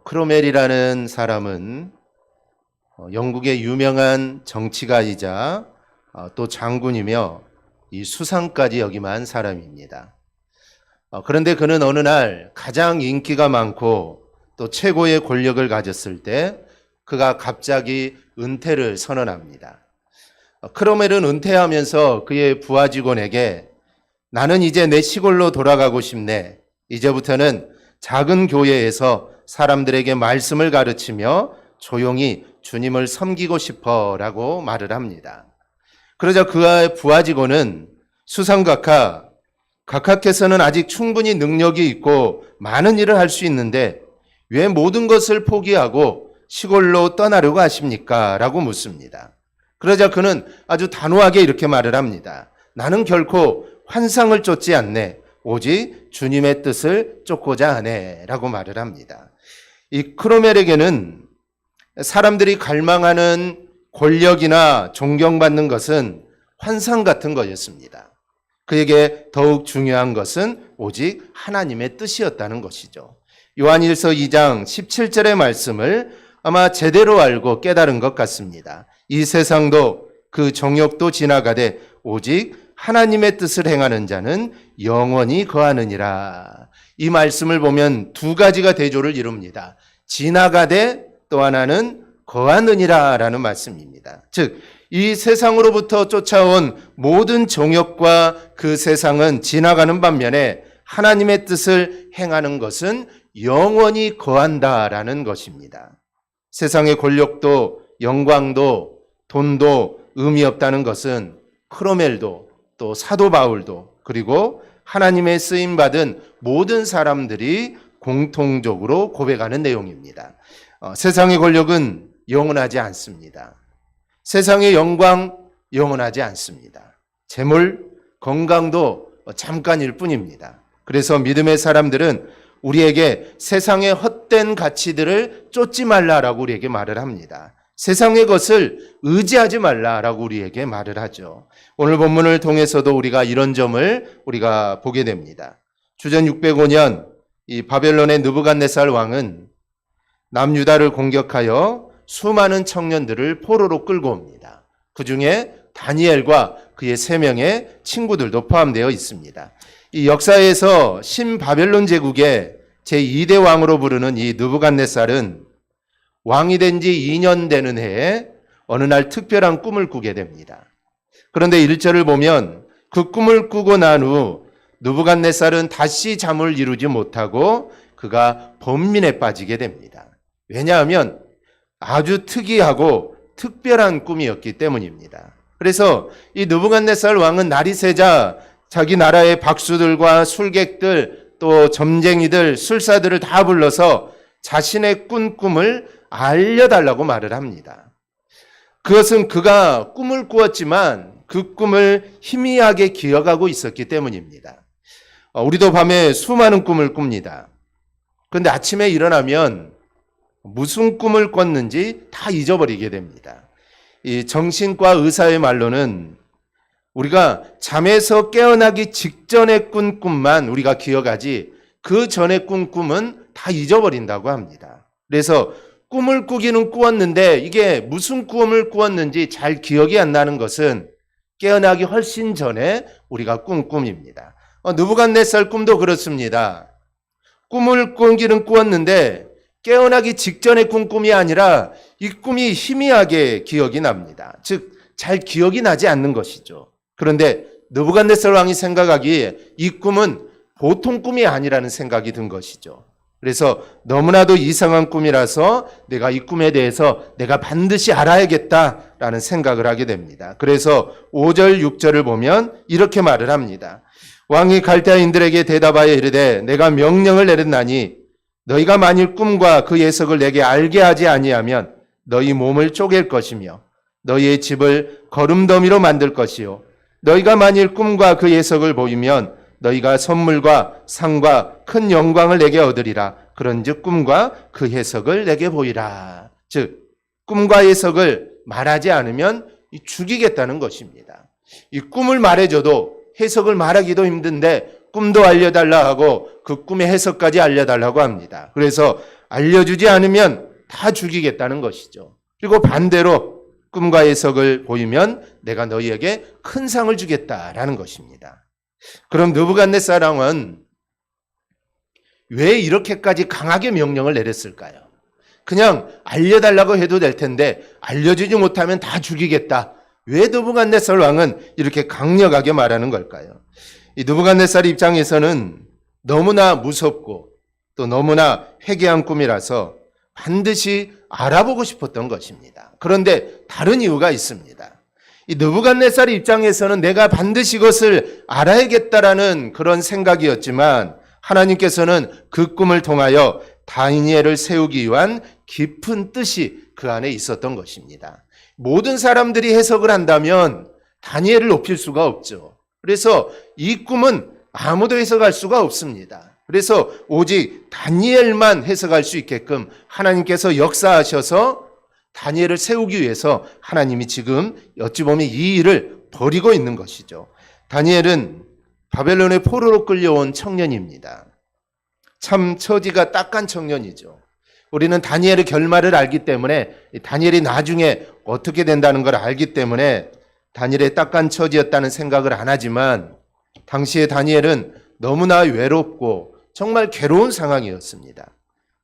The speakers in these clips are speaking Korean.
크로멜이라는 사람은 영국의 유명한 정치가이자 또 장군이며 이 수상까지 역임한 사람입니다. 그런데 그는 어느 날 가장 인기가 많고 또 최고의 권력을 가졌을 때 그가 갑자기 은퇴를 선언합니다. 크로멜은 은퇴하면서 그의 부하 직원에게 나는 이제 내 시골로 돌아가고 싶네. 이제부터는 작은 교회에서 사람들에게 말씀을 가르치며 조용히 주님을 섬기고 싶어 라고 말을 합니다. 그러자 그의 부하 직원은 각하께서는 아직 충분히 능력이 있고 많은 일을 할 수 있는데 왜 모든 것을 포기하고 시골로 떠나려고 하십니까? 라고 묻습니다. 그러자 그는 아주 단호하게 이렇게 말을 합니다. 나는 결코 환상을 쫓지 않네. 오직 주님의 뜻을 쫓고자 하네. 라고 말을 합니다. 이 크로멜에게는 사람들이 갈망하는 권력이나 존경받는 것은 환상 같은 것이었습니다. 그에게 더욱 중요한 것은 오직 하나님의 뜻이었다는 것이죠. 요한일서 2장 17절의 말씀을 아마 제대로 알고 깨달은 것 같습니다. 이 세상도 그 정욕도 지나가되 오직 하나님의 뜻을 행하는 자는 영원히 거하느니라. 이 말씀을 보면 두 가지가 대조를 이룹니다. 지나가되 또 하나는 거하느니라 라는 말씀입니다. 즉, 이 세상으로부터 쫓아온 모든 정욕과 그 세상은 지나가는 반면에 하나님의 뜻을 행하는 것은 영원히 거한다라는 것입니다. 세상의 권력도 영광도 돈도 의미 없다는 것은 크로멜도 또 사도 바울도 그리고 하나님의 쓰임받은 모든 사람들이 공통적으로 고백하는 내용입니다. 세상의 권력은 영원하지 않습니다. 세상의 영광 영원하지 않습니다. 재물, 건강도 잠깐일 뿐입니다. 그래서 믿음의 사람들은 우리에게 세상의 헛된 가치들을 쫓지 말라라고 우리에게 말을 합니다. 세상의 것을 의지하지 말라라고 우리에게 말을 하죠. 오늘 본문을 통해서도 우리가 이런 점을 우리가 보게 됩니다. 주전 605년 이 바벨론의 느부갓네살 왕은 남유다를 공격하여 수많은 청년들을 포로로 끌고 옵니다. 그 중에 다니엘과 그의 3명의 친구들도 포함되어 있습니다. 이 역사에서 신바벨론 제국의 제2대 왕으로 부르는 이 느부갓네살은 왕이 된 지 2년 되는 해에 어느 날 특별한 꿈을 꾸게 됩니다. 그런데 1절을 보면 그 꿈을 꾸고 난 후 느부갓네살은 다시 잠을 이루지 못하고 그가 번민에 빠지게 됩니다. 왜냐하면 아주 특이하고 특별한 꿈이었기 때문입니다. 그래서 이 느부갓네살 왕은 날이 새자 자기 나라의 박수들과 술객들 또 점쟁이들 술사들을 다 불러서 자신의 꾼 꿈을 알려달라고 말을 합니다. 그것은 그가 꿈을 꾸었지만 그 꿈을 희미하게 기억하고 있었기 때문입니다. 우리도 밤에 수많은 꿈을 꿉니다. 그런데 아침에 일어나면 무슨 꿈을 꿨는지 다 잊어버리게 됩니다. 이 정신과 의사의 말로는 우리가 잠에서 깨어나기 직전에 꾼 꿈만 우리가 기억하지 그 전에 꾼 꿈은 다 잊어버린다고 합니다. 그래서 꿈을 꾸기는 꾸었는데 이게 무슨 꿈을 꾸었는지 잘 기억이 안 나는 것은 깨어나기 훨씬 전에 우리가 꾼 꿈입니다. 느부갓네살 꿈도 그렇습니다. 꿈을 꾸기는 꾸었는데 깨어나기 직전에 꾼 꿈이 아니라 이 꿈이 희미하게 기억이 납니다. 즉, 잘 기억이 나지 않는 것이죠. 그런데 느부갓네살 왕이 생각하기에 이 꿈은 보통 꿈이 아니라는 생각이 든 것이죠. 그래서 너무나도 이상한 꿈이라서 내가 이 꿈에 대해서 내가 반드시 알아야겠다라는 생각을 하게 됩니다. 그래서 5절, 6절을 보면 이렇게 말을 합니다. 왕이 갈대아인들에게 대답하여 이르되 내가 명령을 내렸나니 너희가 만일 꿈과 그 예석을 내게 알게 하지 아니하면 너희 몸을 쪼갤 것이며 너희의 집을 거름더미로 만들 것이요 너희가 만일 꿈과 그 예석을 보이면 너희가 선물과 상과 큰 영광을 내게 얻으리라. 그런즉 꿈과 그 해석을 내게 보이라. 즉 꿈과 해석을 말하지 않으면 죽이겠다는 것입니다. 이 꿈을 말해줘도 해석을 말하기도 힘든데 꿈도 알려달라 하고 그 꿈의 해석까지 알려달라고 합니다. 그래서 알려주지 않으면 다 죽이겠다는 것이죠. 그리고 반대로 꿈과 해석을 보이면 내가 너희에게 큰 상을 주겠다라는 것입니다. 그럼 느부갓네살 왕은 왜 이렇게까지 강하게 명령을 내렸을까요? 그냥 알려달라고 해도 될 텐데 알려주지 못하면 다 죽이겠다. 왜 느부갓네살 왕은 이렇게 강력하게 말하는 걸까요? 이 느부갓네살 입장에서는 너무나 무섭고 또 너무나 회개한 꿈이라서 반드시 알아보고 싶었던 것입니다. 그런데 다른 이유가 있습니다. 이 느부갓네살 입장에서는 내가 반드시 이것을 알아야겠다라는 그런 생각이었지만 하나님께서는 그 꿈을 통하여 다니엘을 세우기 위한 깊은 뜻이 그 안에 있었던 것입니다. 모든 사람들이 해석을 한다면 다니엘을 높일 수가 없죠. 그래서 이 꿈은 아무도 해석할 수가 없습니다. 그래서 오직 다니엘만 해석할 수 있게끔 하나님께서 역사하셔서 다니엘을 세우기 위해서 하나님이 지금 어찌 보면 이 일을 벌이고 있는 것이죠. 다니엘은 바벨론의 포로로 끌려온 청년입니다. 참 처지가 딱한 청년이죠. 우리는 다니엘의 결말을 알기 때문에 다니엘이 나중에 어떻게 된다는 걸 알기 때문에 다니엘의 딱한 처지였다는 생각을 안 하지만 당시에 다니엘은 너무나 외롭고 정말 괴로운 상황이었습니다.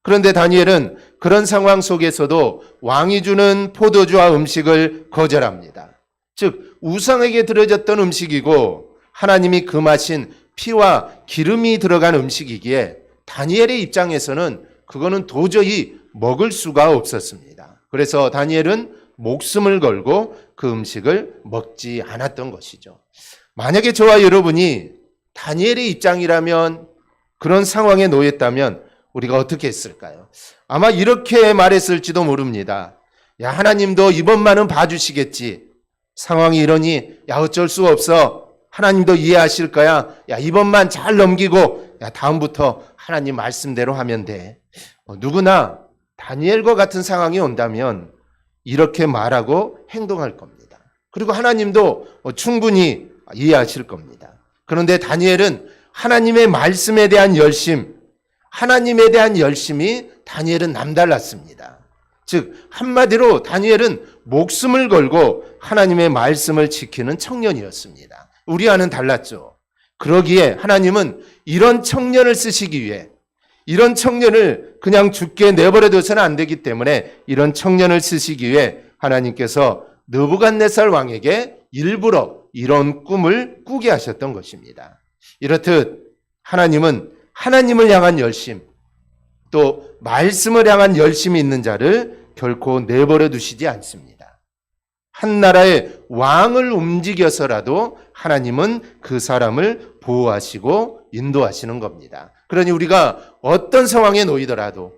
그런데 다니엘은 그런 상황 속에서도 왕이 주는 포도주와 음식을 거절합니다. 즉 우상에게 드려졌던 음식이고 하나님이 금하신 피와 기름이 들어간 음식이기에 다니엘의 입장에서는 그거는 도저히 먹을 수가 없었습니다. 그래서 다니엘은 목숨을 걸고 그 음식을 먹지 않았던 것이죠. 만약에 저와 여러분이 다니엘의 입장이라면 그런 상황에 놓였다면 우리가 어떻게 했을까요? 아마 이렇게 말했을지도 모릅니다. 야, 하나님도 이번만은 봐주시겠지. 상황이 이러니 야 어쩔 수 없어. 하나님도 이해하실 거야. 야 이번만 잘 넘기고 야 다음부터 하나님 말씀대로 하면 돼. 누구나 다니엘과 같은 상황이 온다면 이렇게 말하고 행동할 겁니다. 그리고 하나님도 충분히 이해하실 겁니다. 그런데 다니엘은 하나님의 말씀에 대한 열심, 하나님에 대한 열심이 다니엘은 남달랐습니다. 즉 한마디로 다니엘은 목숨을 걸고 하나님의 말씀을 지키는 청년이었습니다. 우리와는 달랐죠. 그러기에 하나님은 이런 청년을 쓰시기 위해 이런 청년을 그냥 죽게 내버려둬서는 안 되기 때문에 이런 청년을 쓰시기 위해 하나님께서 느부갓네살 왕에게 일부러 이런 꿈을 꾸게 하셨던 것입니다. 이렇듯 하나님은 하나님을 향한 열심, 또 말씀을 향한 열심이 있는 자를 결코 내버려 두시지 않습니다. 한 나라의 왕을 움직여서라도 하나님은 그 사람을 보호하시고 인도하시는 겁니다. 그러니 우리가 어떤 상황에 놓이더라도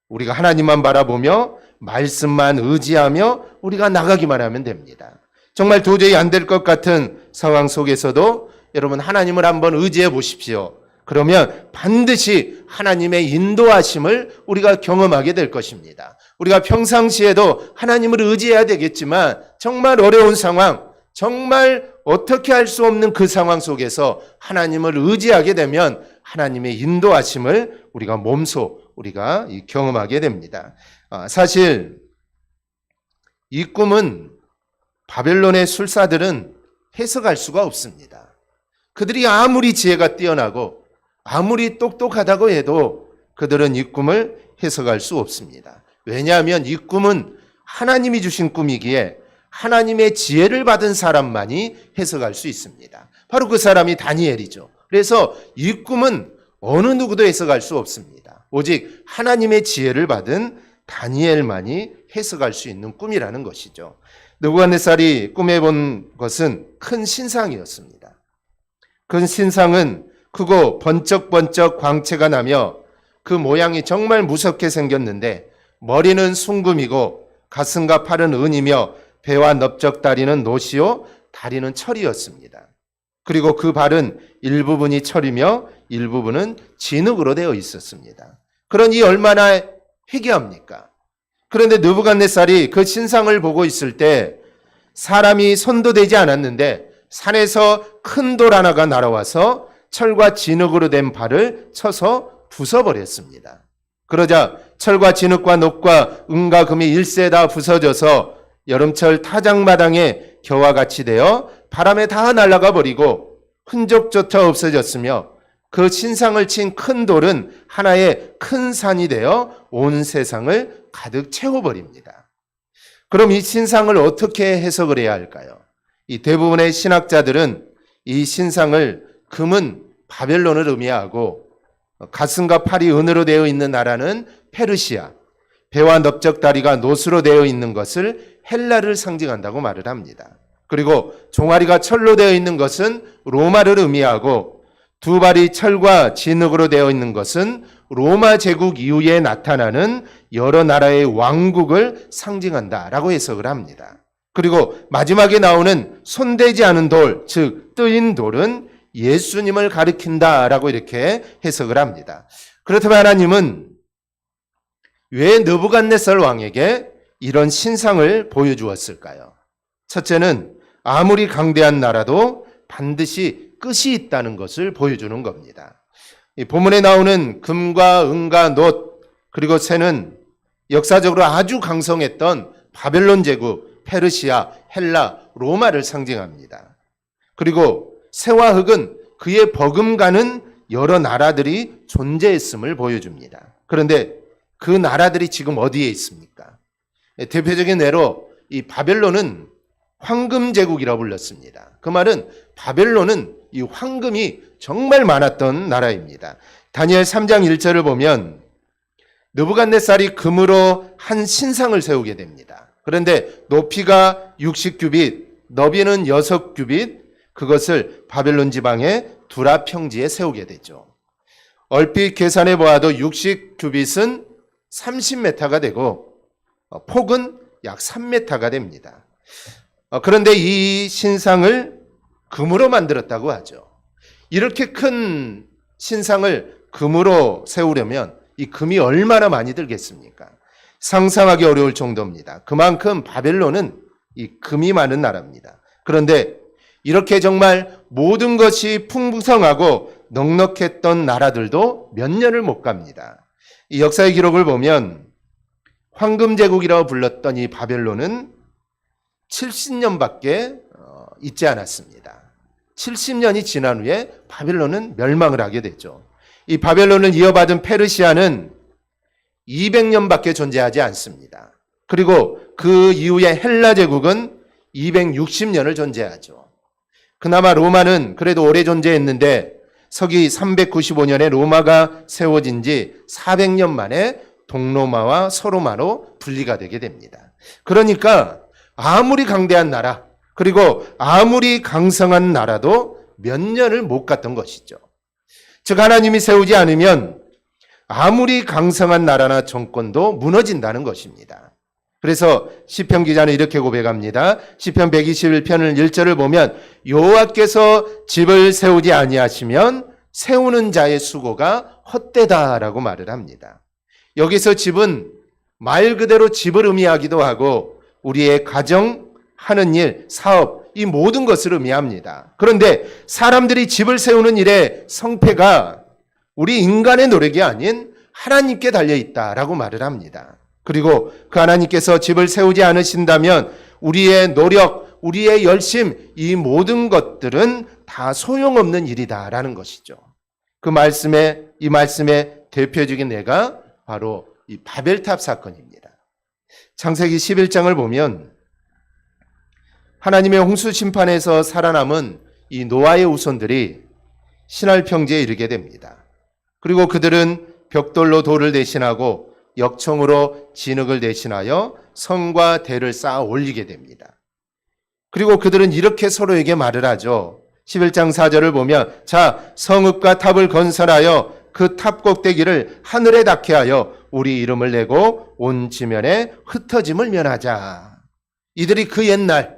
우리가 하나님만 바라보며 말씀만 의지하며 우리가 나가기만 하면 됩니다. 정말 도저히 안 될 것 같은 상황 속에서도 여러분 하나님을 한번 의지해 보십시오. 그러면 반드시 하나님의 인도하심을 우리가 경험하게 될 것입니다. 우리가 평상시에도 하나님을 의지해야 되겠지만 정말 어려운 상황, 정말 어떻게 할 수 없는 그 상황 속에서 하나님을 의지하게 되면 하나님의 인도하심을 우리가 몸소 우리가 경험하게 됩니다. 사실 이 꿈은 바벨론의 술사들은 해석할 수가 없습니다. 그들이 아무리 지혜가 뛰어나고 아무리 똑똑하다고 해도 그들은 이 꿈을 해석할 수 없습니다. 왜냐하면 이 꿈은 하나님이 주신 꿈이기에 하나님의 지혜를 받은 사람만이 해석할 수 있습니다. 바로 그 사람이 다니엘이죠. 그래서 이 꿈은 어느 누구도 해석할 수 없습니다. 오직 하나님의 지혜를 받은 다니엘만이 해석할 수 있는 꿈이라는 것이죠. 느부갓네살이 꿈에 본 것은 큰 신상이었습니다. 그 신상은 크고 번쩍번쩍 광채가 나며 그 모양이 정말 무섭게 생겼는데 머리는 숭금이고 가슴과 팔은 은이며 배와 넓적다리는 노시요 다리는 철이었습니다. 그리고 그 발은 일부분이 철이며 일부분은 진흙으로 되어 있었습니다. 그러니 얼마나 희귀합니까? 그런데 느부갓네살이 그 신상을 보고 있을 때 사람이 손도 대지 않았는데 산에서 큰 돌 하나가 날아와서 철과 진흙으로 된 발을 쳐서 부숴버렸습니다. 그러자 철과 진흙과 녹과 은과 금이 일세 다 부서져서 여름철 타작마당에 겨와 같이 되어 바람에 다 날아가 버리고 흔적조차 없어졌으며 그 신상을 친 큰 돌은 하나의 큰 산이 되어 온 세상을 가득 채워버립니다. 그럼 이 신상을 어떻게 해석을 해야 할까요? 이 대부분의 신학자들은 이 신상을 금은 바벨론을 의미하고 가슴과 팔이 은으로 되어 있는 나라는 페르시아, 배와 넓적다리가 노수로 되어 있는 것을 헬라를 상징한다고 말을 합니다. 그리고 종아리가 철로 되어 있는 것은 로마를 의미하고 두 발이 철과 진흙으로 되어 있는 것은 로마 제국 이후에 나타나는 여러 나라의 왕국을 상징한다라고 해석을 합니다. 그리고 마지막에 나오는 손대지 않은 돌, 즉 뜨인 돌은 예수님을 가리킨다라고 이렇게 해석을 합니다. 그렇다면 하나님은 왜 느부갓네살 왕에게 이런 신상을 보여주었을까요? 첫째는 아무리 강대한 나라도 반드시 끝이 있다는 것을 보여주는 겁니다. 이 본문에 나오는 금과 은과 놋 그리고 쇠는 역사적으로 아주 강성했던 바벨론 제국, 페르시아, 헬라, 로마를 상징합니다. 그리고 쇠와 흙은 그의 버금가는 여러 나라들이 존재했음을 보여줍니다. 그런데 그 나라들이 지금 어디에 있습니까? 대표적인 예로 이 바벨론은 황금 제국이라고 불렀습니다. 그 말은 바벨론은 이 황금이 정말 많았던 나라입니다. 다니엘 3장 1절을 보면 느부갓네살이 금으로 한 신상을 세우게 됩니다. 그런데 높이가 60규빗, 너비는 6규빗, 그것을 바벨론 지방의 두라 평지에 세우게 되죠. 얼핏 계산해 보아도 60규빗은 30m가 되고 폭은 약 3m가 됩니다. 그런데 이 신상을 금으로 만들었다고 하죠. 이렇게 큰 신상을 금으로 세우려면 이 금이 얼마나 많이 들겠습니까? 상상하기 어려울 정도입니다. 그만큼 바벨론은 이 금이 많은 나라입니다. 그런데 이렇게 정말 모든 것이 풍성하고 넉넉했던 나라들도 몇 년을 못 갑니다. 이 역사의 기록을 보면 황금제국이라고 불렀던 이 바벨론은 70년밖에 있지 않았습니다. 70년이 지난 후에 바벨론은 멸망을 하게 됐죠. 이 바벨론을 이어받은 페르시아는 200년밖에 존재하지 않습니다. 그리고 그 이후에 헬라 제국은 260년을 존재하죠. 그나마 로마는 그래도 오래 존재했는데 서기 395년에 로마가 세워진 지 400년 만에 동로마와 서로마로 분리가 되게 됩니다. 그러니까 아무리 강대한 나라, 그리고 아무리 강성한 나라도 몇 년을 못 갔던 것이죠. 즉 하나님이 세우지 않으면 아무리 강성한 나라나 정권도 무너진다는 것입니다. 그래서 시편 기자는 이렇게 고백합니다. 시편 121편을 1절을 보면 여호와께서 집을 세우지 아니하시면 세우는 자의 수고가 헛되다라고 말을 합니다. 여기서 집은 말 그대로 집을 의미하기도 하고 우리의 가정, 하는 일, 사업, 이 모든 것을 의미합니다. 그런데 사람들이 집을 세우는 일의 성패가 우리 인간의 노력이 아닌 하나님께 달려있다라고 말을 합니다. 그리고 그 하나님께서 집을 세우지 않으신다면 우리의 노력, 우리의 열심, 이 모든 것들은 다 소용없는 일이다라는 것이죠. 이 말씀의 대표적인 예가 바로 이 바벨탑 사건입니다. 창세기 11장을 보면 하나님의 홍수 심판에서 살아남은 이 노아의 후손들이 신할 평지에 이르게 됩니다. 그리고 그들은 벽돌로 돌을 대신하고 역청으로 진흙을 대신하여 성과 대를 쌓아 올리게 됩니다. 그리고 그들은 이렇게 서로에게 말을 하죠. 11장 4절을 보면 자, 성읍과 탑을 건설하여 그 탑 꼭대기를 하늘에 닿게 하여 우리 이름을 내고 온 지면에 흩어짐을 면하자. 이들이 그 옛날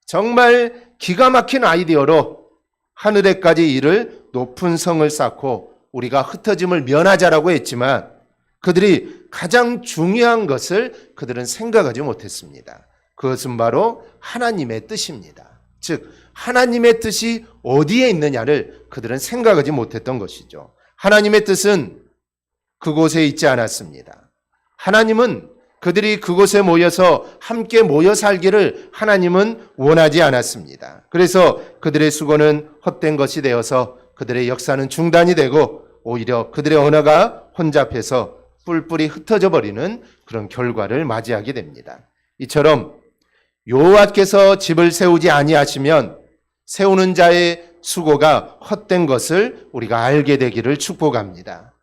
정말 기가 막힌 아이디어로 하늘에까지 이를 높은 성을 쌓고 우리가 흩어짐을 면하자라고 했지만 그들이 가장 중요한 것을 그들은 생각하지 못했습니다. 그것은 바로 하나님의 뜻입니다. 즉 하나님의 뜻이 어디에 있느냐를 그들은 생각하지 못했던 것이죠. 하나님의 뜻은 그곳에 있지 않았습니다. 하나님은 그들이 그곳에 모여서 함께 모여 살기를 하나님은 원하지 않았습니다. 그래서 그들의 수고는 헛된 것이 되어서 그들의 역사는 중단이 되고 오히려 그들의 언어가 혼잡해서 뿔뿔이 흩어져 버리는 그런 결과를 맞이하게 됩니다. 이처럼 여호와께서 집을 세우지 아니하시면 세우는 자의 수고가 헛된 것을 우리가 알게 되기를 축복합니다.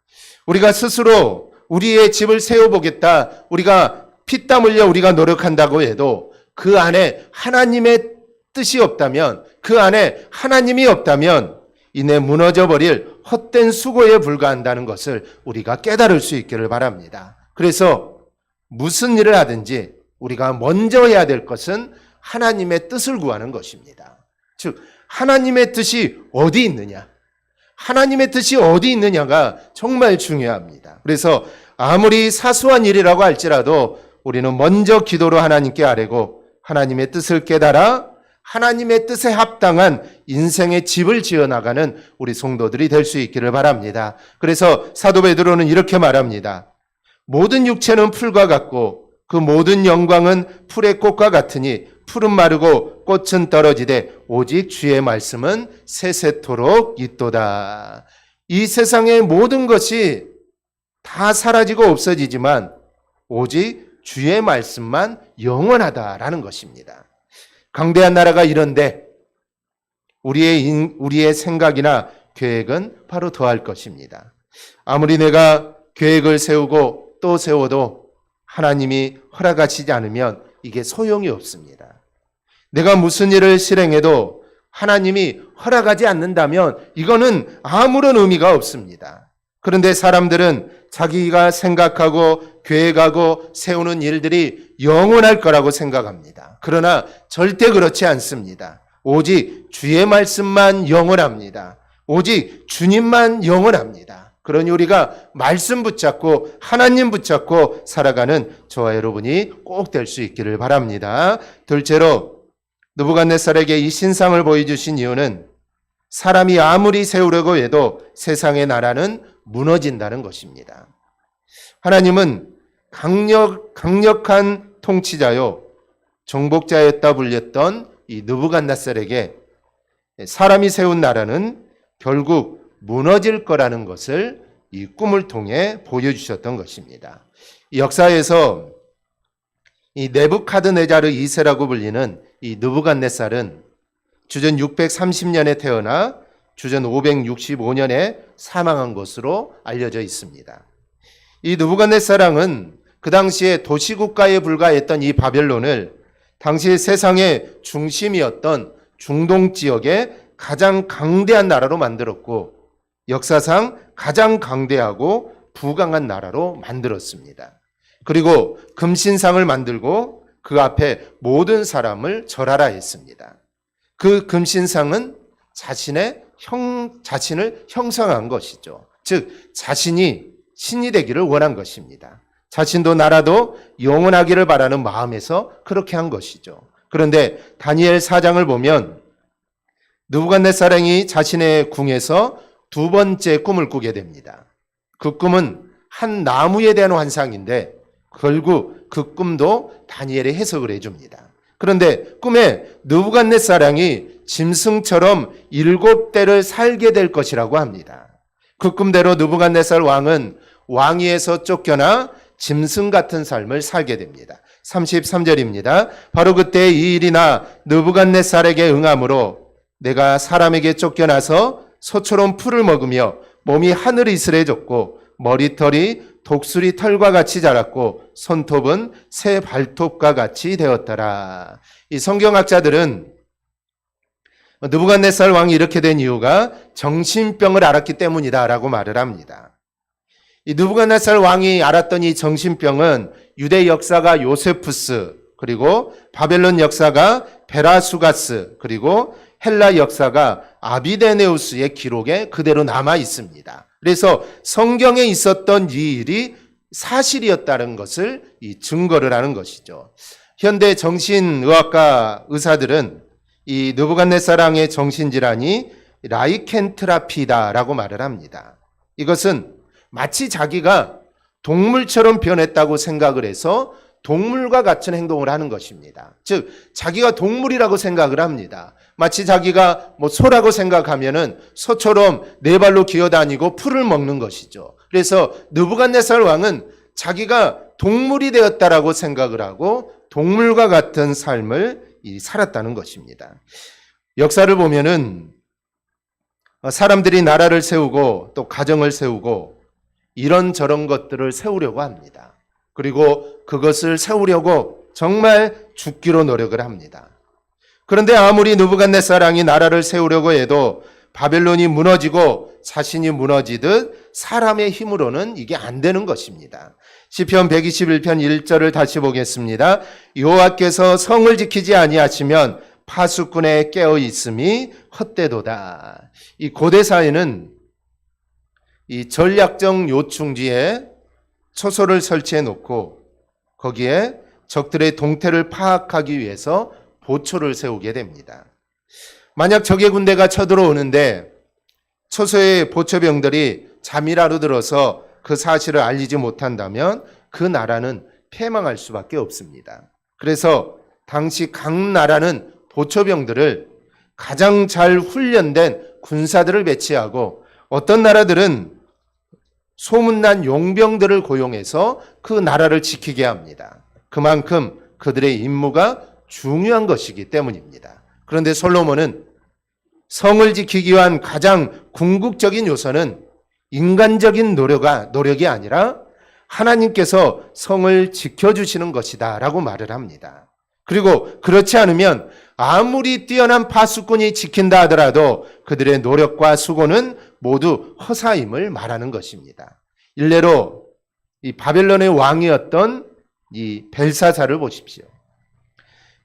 우리가 스스로 우리의 집을 세워보겠다, 우리가 피땀 흘려 우리가 노력한다고 해도 그 안에 하나님의 뜻이 없다면, 그 안에 하나님이 없다면 이내 무너져버릴 헛된 수고에 불과한다는 것을 우리가 깨달을 수 있기를 바랍니다. 그래서 무슨 일을 하든지 우리가 먼저 해야 될 것은 하나님의 뜻을 구하는 것입니다. 즉 하나님의 뜻이 어디 있느냐, 하나님의 뜻이 어디 있느냐가 정말 중요합니다. 그래서 아무리 사소한 일이라고 할지라도 우리는 먼저 기도로 하나님께 아뢰고 하나님의 뜻을 깨달아 하나님의 뜻에 합당한 인생의 집을 지어나가는 우리 성도들이 될 수 있기를 바랍니다. 그래서 사도 베드로는 이렇게 말합니다. 모든 육체는 풀과 같고 그 모든 영광은 풀의 꽃과 같으니 풀은 마르고 꽃은 떨어지되 오직 주의 말씀은 세세토록 있도다. 이 세상의 모든 것이 다 사라지고 없어지지만 오직 주의 말씀만 영원하다라는 것입니다. 강대한 나라가 이런데 우리의 생각이나 계획은 바로 더할 것입니다. 아무리 내가 계획을 세우고 또 세워도 하나님이 허락하시지 않으면 이게 소용이 없습니다. 내가 무슨 일을 실행해도 하나님이 허락하지 않는다면 이거는 아무런 의미가 없습니다. 그런데 사람들은 자기가 생각하고 계획하고 세우는 일들이 영원할 거라고 생각합니다. 그러나 절대 그렇지 않습니다. 오직 주의 말씀만 영원합니다. 오직 주님만 영원합니다. 그러니 우리가 말씀 붙잡고 하나님 붙잡고 살아가는 저와 여러분이 꼭 될 수 있기를 바랍니다. 둘째로 느부갓네살에게 이 신상을 보여주신 이유는 사람이 아무리 세우려고 해도 세상의 나라는 무너진다는 것입니다. 하나님은 강력한 통치자요 정복자였다 불렸던 이 느부갓네살에게 사람이 세운 나라는 결국 무너질 거라는 것을 이 꿈을 통해 보여주셨던 것입니다. 역사에서 이 네부카드네자르 2세라고 불리는 이 느부갓네살은 주전 630년에 태어나 주전 565년에 사망한 것으로 알려져 있습니다. 이 느부갓네살 왕은 그 당시에 도시국가에 불과했던 이 바벨론을 당시 세상의 중심이었던 중동 지역의 가장 강대한 나라로 만들었고 역사상 가장 강대하고 부강한 나라로 만들었습니다. 그리고 금신상을 만들고 그 앞에 모든 사람을 절하라 했습니다. 그 금신상은 자신을 형상한 것이죠. 즉 자신이 신이 되기를 원한 것입니다. 자신도 나라도 영원하기를 바라는 마음에서 그렇게 한 것이죠. 그런데 다니엘 4장을 보면 느부갓네살 왕이 자신의 궁에서 두 번째 꿈을 꾸게 됩니다. 그 꿈은 한 나무에 대한 환상인데 결국 그 꿈도 다니엘이 해석을 해줍니다. 그런데 꿈에 느부갓네살 왕이 짐승처럼 7대를 살게 될 것이라고 합니다. 그 꿈대로 느부갓네살 왕은 왕위에서 쫓겨나 짐승 같은 삶을 살게 됩니다. 33절입니다. 바로 그때 이 일이 나 느부갓네살에게 응함으로 내가 사람에게 쫓겨나서 소처럼 풀을 먹으며 몸이 하늘 이슬해졌고 머리털이 독수리 털과 같이 자랐고 손톱은 새 발톱과 같이 되었더라. 이 성경학자들은 느부갓네살 왕이 이렇게 된 이유가 정신병을 앓았기 때문이다라고 말을 합니다. 이 느부갓네살 왕이 앓았던 이 정신병은 유대 역사가 요세푸스, 그리고 바벨론 역사가 베라수가스, 그리고 헬라 역사가 아비데네우스의 기록에 그대로 남아 있습니다. 그래서 성경에 있었던 이 일이 사실이었다는 것을 이 증거를 하는 것이죠. 현대 정신의학과 의사들은 이 느부갓네살 왕의 정신질환이 라이켄트라피다라고 말을 합니다. 이것은 마치 자기가 동물처럼 변했다고 생각을 해서 동물과 같은 행동을 하는 것입니다. 즉 자기가 동물이라고 생각을 합니다. 마치 자기가 소라고 생각하면은 소처럼 네 발로 기어다니고 풀을 먹는 것이죠. 그래서 느부갓네살 왕은 자기가 동물이 되었다라고 생각을 하고 동물과 같은 삶을 살았다는 것입니다. 역사를 보면은 사람들이 나라를 세우고 또 가정을 세우고 이런저런 것들을 세우려고 합니다. 그리고 그것을 세우려고 정말 죽기로 노력을 합니다. 그런데 아무리 느부갓네살 왕이 나라를 세우려고 해도 바벨론이 무너지고 자신이 무너지듯 사람의 힘으로는 이게 안 되는 것입니다. 시편 121편 1절을 다시 보겠습니다. 여호와께서 성을 지키지 아니하시면 파수꾼의 깨어 있음이 헛되도다. 이 고대 사회는 이 전략적 요충지에 초소를 설치해 놓고 거기에 적들의 동태를 파악하기 위해서 보초를 세우게 됩니다. 만약 적의 군대가 쳐들어오는데 초소의 보초병들이 잠이라로 들어서 그 사실을 알리지 못한다면 그 나라는 패망할 수밖에 없습니다. 그래서 당시 각 나라는 보초병들을 가장 잘 훈련된 군사들을 배치하고 어떤 나라들은 소문난 용병들을 고용해서 그 나라를 지키게 합니다. 그만큼 그들의 임무가 중요한 것이기 때문입니다. 그런데 솔로몬은 성을 지키기 위한 가장 궁극적인 요소는 인간적인 노력이 아니라 하나님께서 성을 지켜주시는 것이다 라고 말을 합니다. 그리고 그렇지 않으면 아무리 뛰어난 파수꾼이 지킨다 하더라도 그들의 노력과 수고는 모두 허사임을 말하는 것입니다. 일례로 이 바벨론의 왕이었던 이 벨사살을 보십시오.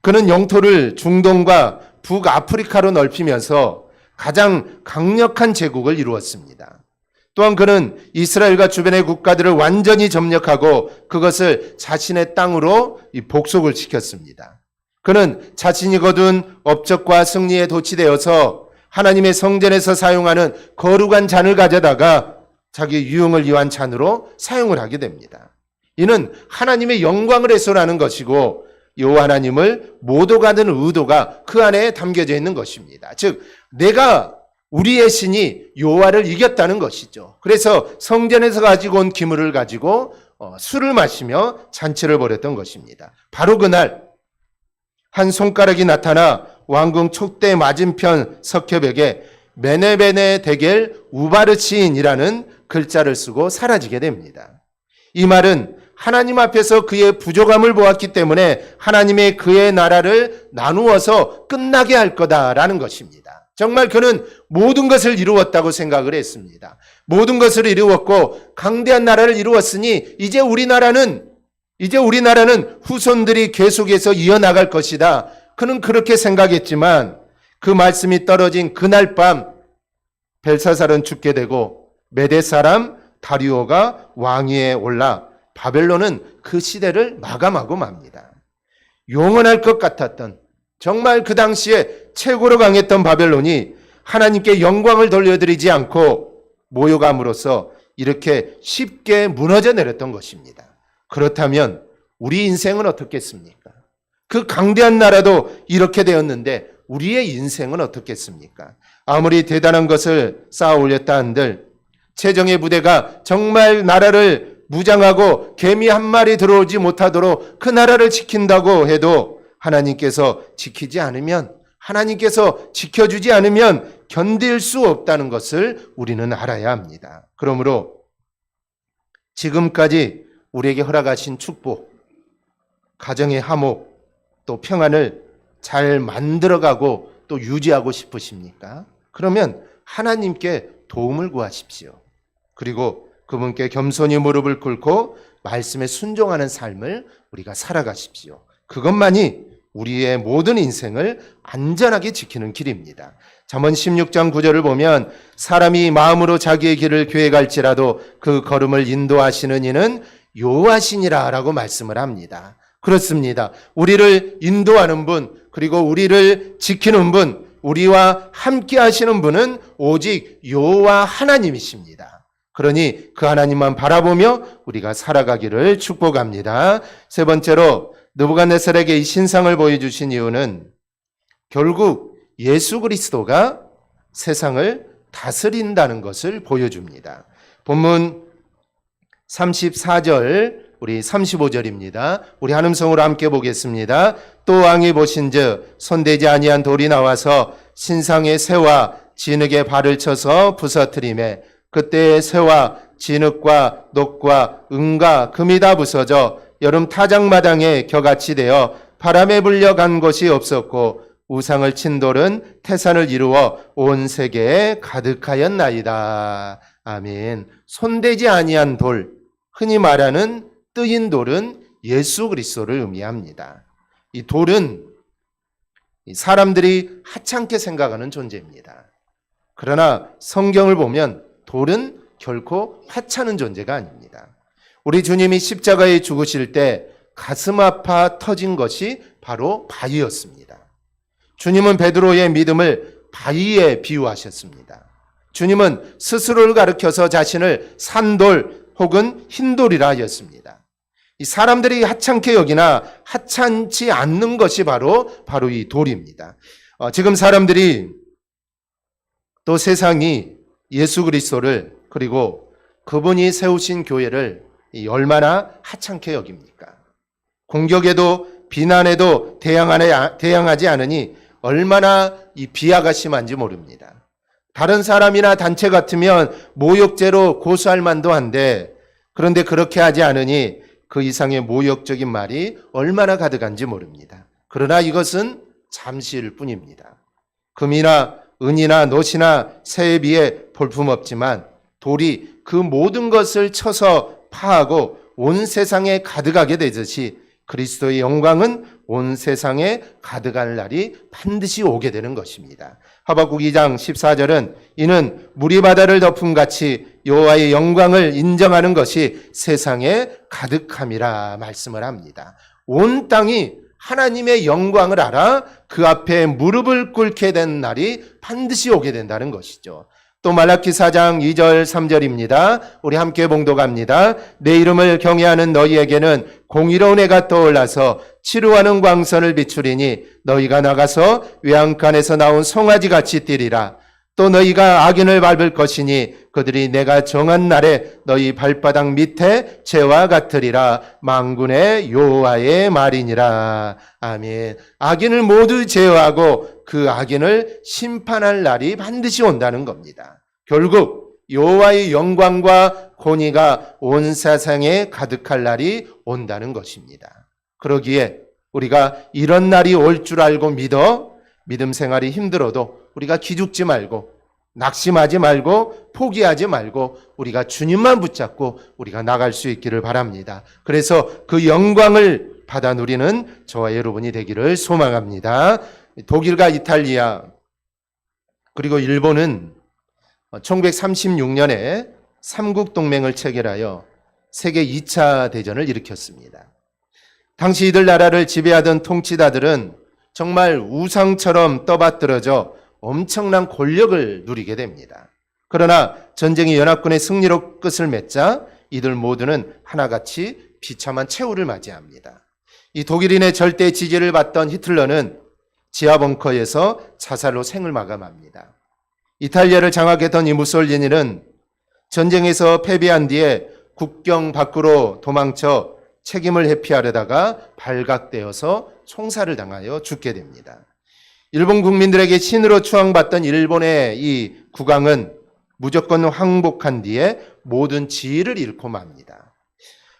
그는 영토를 중동과 북아프리카로 넓히면서 가장 강력한 제국을 이루었습니다. 또한 그는 이스라엘과 주변의 국가들을 완전히 점령하고 그것을 자신의 땅으로 복속을 시켰습니다. 그는 자신이 거둔 업적과 승리에 도취되어서 하나님의 성전에서 사용하는 거룩한 잔을 가져다가 자기 유흥을 위한 잔으로 사용을 하게 됩니다. 이는 하나님의 영광을 훼손하는 것이고 여호와 하나님을 모독하는 의도가 그 안에 담겨져 있는 것입니다. 즉 우리의 신이 여호와를 이겼다는 것이죠. 그래서 성전에서 가지고 온 기물을 가지고 술을 마시며 잔치를 벌였던 것입니다. 바로 그날 한 손가락이 나타나 왕궁 촉대 맞은편 석회벽에 메네베네 데겔 우바르시인이라는 글자를 쓰고 사라지게 됩니다. 이 말은 하나님 앞에서 그의 부족함을 보았기 때문에 하나님의 그의 나라를 나누어서 끝나게 할 거다라는 것입니다. 정말 그는 모든 것을 이루었다고 생각을 했습니다. 모든 것을 이루었고 강대한 나라를 이루었으니 이제 우리나라는 후손들이 계속해서 이어나갈 것이다. 그는 그렇게 생각했지만 그 말씀이 떨어진 그날 밤 벨사살은 죽게 되고 메대 사람 다리오가 왕위에 올라 바벨론은 그 시대를 마감하고 맙니다. 영원할 것 같았던 정말 그 당시에 최고로 강했던 바벨론이 하나님께 영광을 돌려드리지 않고 모욕함으로써 이렇게 쉽게 무너져 내렸던 것입니다. 그렇다면 우리 인생은 어떻겠습니까? 그 강대한 나라도 이렇게 되었는데 우리의 인생은 어떻겠습니까? 아무리 대단한 것을 쌓아 올렸다 한들 최정예 부대가 정말 나라를 무장하고 개미 한 마리 들어오지 못하도록 그 나라를 지킨다고 해도 하나님께서 지키지 않으면, 하나님께서 지켜주지 않으면 견딜 수 없다는 것을 우리는 알아야 합니다. 그러므로 지금까지 우리에게 허락하신 축복, 가정의 화목, 또 평안을 잘 만들어가고 또 유지하고 싶으십니까? 그러면 하나님께 도움을 구하십시오. 그리고 그분께 겸손히 무릎을 꿇고 말씀에 순종하는 삶을 우리가 살아가십시오. 그것만이 우리의 모든 인생을 안전하게 지키는 길입니다. 잠언 16장 9절을 보면 사람이 마음으로 자기의 길을 계획할지라도 그 걸음을 인도하시는 이는 여호와시니라 라고 말씀을 합니다. 그렇습니다. 우리를 인도하는 분, 그리고 우리를 지키는 분, 우리와 함께 하시는 분은 오직 여호와 하나님이십니다. 그러니 그 하나님만 바라보며 우리가 살아가기를 축복합니다. 세 번째로 느부갓네살에게 이 신상을 보여주신 이유는 결국 예수 그리스도가 세상을 다스린다는 것을 보여줍니다. 본문 34절 우리 35절입니다. 우리 한음성으로 함께 보겠습니다. 또 왕이 보신즉 손대지 아니한 돌이 나와서 신상의 새와 진흙에 발을 쳐서 부서뜨리매 그때 새와 진흙과 녹과 은과 금이 다 부서져 여름 타작마당에 겨같이 되어 바람에 불려간 것이 없었고 우상을 친 돌은 태산을 이루어 온 세계에 가득하였나이다. 아멘. 손대지 아니한 돌, 흔히 말하는 뜨인 돌은 예수 그리스도를 의미합니다. 이 돌은 사람들이 하찮게 생각하는 존재입니다. 그러나 성경을 보면 돌은 결코 하찮은 존재가 아닙니다. 우리 주님이 십자가에 죽으실 때 가슴 아파 터진 것이 바로 바위였습니다. 주님은 베드로의 믿음을 바위에 비유하셨습니다. 주님은 스스로를 가리켜서 자신을 산돌 혹은 흰돌이라 하였습니다. 이 사람들이 하찮게 여기나 하찮지 않는 것이 바로 이 돌입니다. 지금 사람들이 또 세상이 예수 그리스도를 그리고 그분이 세우신 교회를 얼마나 하찮게 여깁니까? 공격에도 비난에도 대항하지 않으니 얼마나 이 비하가 심한지 모릅니다. 다른 사람이나 단체 같으면 모욕죄로 고소할 만도 한데 그런데 그렇게 하지 않으니 그 이상의 모욕적인 말이 얼마나 가득한지 모릅니다. 그러나 이것은 잠시일 뿐입니다. 금이나 은이나 놋이나 새에 비해 볼품없지만 돌이 그 모든 것을 쳐서 파하고 온 세상에 가득하게 되듯이 그리스도의 영광은 온 세상에 가득할 날이 반드시 오게 되는 것입니다. 하박국 2장 14절은 이는 물이 바다를 덮음같이 여호와의 영광을 인정하는 것이 세상에 가득함이라 말씀을 합니다. 온 땅이 하나님의 영광을 알아 그 앞에 무릎을 꿇게 된 날이 반드시 오게 된다는 것이죠. 또 말라기 4장 2절 3절입니다. 우리 함께 봉독합니다. 내 이름을 경외하는 너희에게는 공의로운 해가 떠올라서 치루하는 광선을 비추리니 너희가 나가서 외양간에서 나온 송아지같이 뛰리라. 또 너희가 악인을 밟을 것이니 그들이 내가 정한 날에 너희 발바닥 밑에 재와 같으리라. 만군의 여호와의 말이니라. 아멘. 악인을 모두 제어하고 그 악인을 심판할 날이 반드시 온다는 겁니다. 결국 여호와의 영광과 권위가 온 세상에 가득할 날이 온다는 것입니다. 그러기에 우리가 이런 날이 올 줄 알고 믿음 생활이 힘들어도 우리가 기죽지 말고 낙심하지 말고 포기하지 말고 우리가 주님만 붙잡고 우리가 나갈 수 있기를 바랍니다. 그래서 그 영광을 받아 누리는 저와 여러분이 되기를 소망합니다. 독일과 이탈리아 그리고 일본은 1936년에 삼국동맹을 체결하여 세계 2차 대전을 일으켰습니다. 당시 이들 나라를 지배하던 통치자들은 정말 우상처럼 떠받들어져 엄청난 권력을 누리게 됩니다. 그러나 전쟁이 연합군의 승리로 끝을 맺자 이들 모두는 하나같이 비참한 최후를 맞이합니다. 이 독일인의 절대 지지를 받던 히틀러는 지하 벙커에서 자살로 생을 마감합니다. 이탈리아를 장악했던 이 무솔리니는 전쟁에서 패배한 뒤에 국경 밖으로 도망쳐 책임을 회피하려다가 발각되어서 총살을 당하여 죽게 됩니다. 일본 국민들에게 신으로 추앙받던 일본의 이 국왕은 무조건 항복한 뒤에 모든 지위를 잃고 맙니다.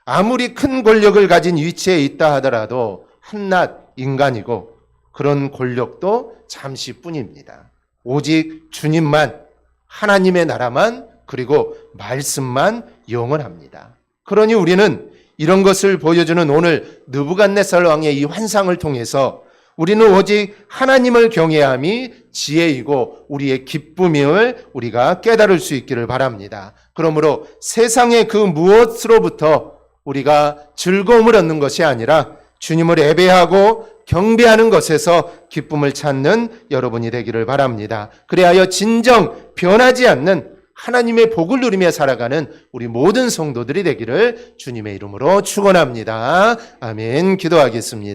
아무리 큰 권력을 가진 위치에 있다 하더라도 한낱 인간이고 그런 권력도 잠시뿐입니다. 오직 주님만, 하나님의 나라만, 그리고 말씀만 영원합니다. 그러니 우리는 이런 것을 보여주는 오늘 느부갓네살 왕의 이 환상을 통해서 우리는 오직 하나님을 경외함이 지혜이고 우리의 기쁨임을 우리가 깨달을 수 있기를 바랍니다. 그러므로 세상의 그 무엇으로부터 우리가 즐거움을 얻는 것이 아니라 주님을 예배하고 경배하는 것에서 기쁨을 찾는 여러분이 되기를 바랍니다. 그리하여 진정 변하지 않는 하나님의 복을 누리며 살아가는 우리 모든 성도들이 되기를 주님의 이름으로 축원합니다. 아멘. 기도하겠습니다.